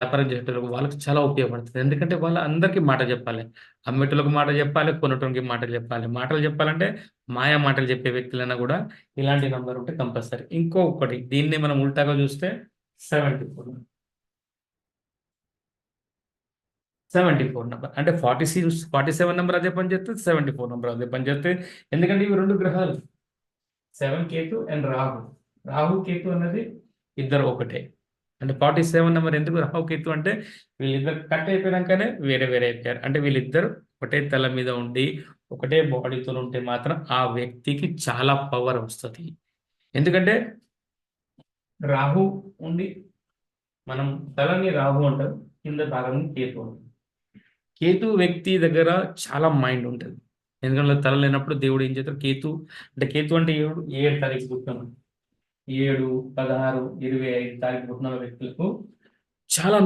వ్యాపారం చేసేటోళ్ళకి వాళ్ళకి చాలా ఉపయోగపడుతది. ఎందుకంటే అందరికీ మాట జెప్పాలి. అమ్మేటోళ్ళకి మాట జెప్పాలి, కొనేటోనికి మాట జెప్పాలి. మాటలు జెప్పాలంటే మాయ మాటలు జెప్పే వ్యక్తులైనా గూడా ఇలాంటి నంబర్ ఉంటే కంపల్సరీ. ఇంకొకటి దీన్ని మనం ఉల్టాగా జూస్తే 74 74 నంబర్. అంటే 47 నంబర్ అదే పని చేస్తది. 74 నంబర్ అదే పని చేస్తది. ఎందుకంటే ఇవి 2 గ్రహాలు. 7 కేతు అండ్ రాహు. రాహు, కేతు అన్నది ఇద్దరు ఒకటే. అంటే 47 నంబర్ ఎందుకు రాహు, కేతు అంటే వీళ్ళిద్దరు కట్ అయిపోయినాకనే వేరే వేరే అయిపోయారు. అంటే వీళ్ళిద్దరు ఒకటే తల మీద ఉండి, ఒకటే బాడీతోని ఉంటే మాత్రం ఆ వ్యక్తికి చాలా పవర్ వస్తది. ఎందుకంటే రాహు ఉండి మనం తలని రాహు అంటారు. కింద భాగాన్ని కేతు అంటారు. కేతు వ్యక్తి దగ్గర చాలా మైండ్ ఉంటది. ఎందుకంటే తల లేనప్పుడు దేవుడు ఏం చేస్తాడు అంటే కేతు అంటే 7 తారీఖు పుట్టిన 7, 16, 25 తారీఖు పుట్టిన వ్యక్తులకు చాలా